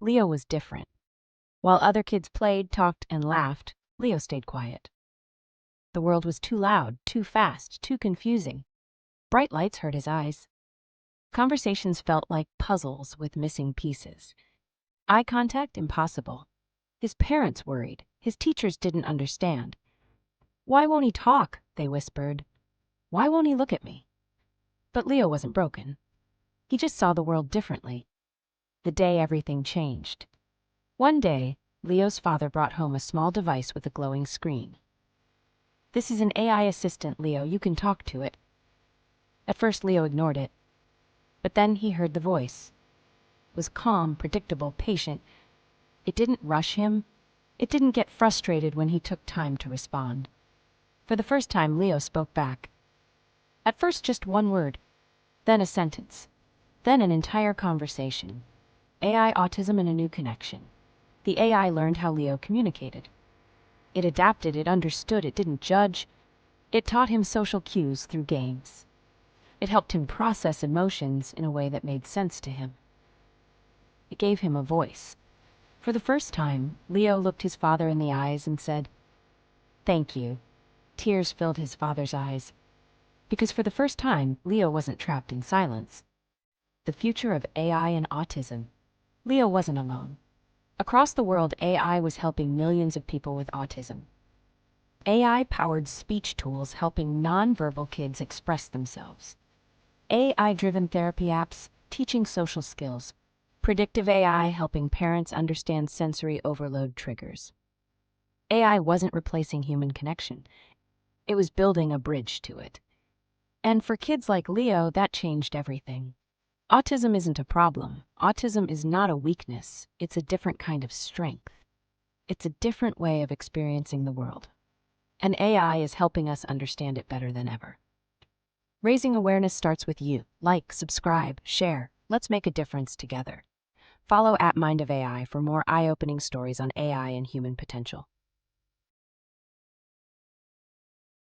Leo was different. While other kids played, talked, and laughed, Leo stayed quiet. The world was too loud, too fast, too confusing. Bright lights hurt his eyes. Conversations felt like puzzles with missing pieces. Eye contact impossible. His parents worried. His teachers didn't understand. "Why won't he talk?" they whispered. "Why won't he look at me?" But Leo wasn't broken. He just saw the world differently. The day everything changed. One day, Leo's father brought home a small device with a glowing screen. "This is an AI assistant, Leo. You can talk to it." At first, Leo ignored it. But then he heard the voice. It was calm, predictable, patient. It didn't rush him. It didn't get frustrated when he took time to respond. For the first time, Leo spoke back. At first, just one word, then a sentence, then an entire conversation. AI, autism, and a new connection. The AI learned how Leo communicated. It adapted, it understood, it didn't judge. It taught him social cues through games. It helped him process emotions in a way that made sense to him. It gave him a voice. For the first time, Leo looked his father in the eyes and said, "Thank you." Tears filled his father's eyes. Because for the first time, Leo wasn't trapped in silence. The future of AI and autism. Leo wasn't alone. Across the world, AI was helping millions of people with autism. AI-powered speech tools helping nonverbal kids express themselves. AI-driven therapy apps teaching social skills. Predictive AI helping parents understand sensory overload triggers. AI wasn't replacing human connection. It was building a bridge to it. And for kids like Leo, that changed everything. Autism isn't a problem. Autism is not a weakness. It's a different kind of strength. It's a different way of experiencing the world. And AI is helping us understand it better than ever. Raising awareness starts with you. Like, subscribe, share. Let's make a difference together. Follow @MindOfAI for more eye-opening stories on AI and human potential.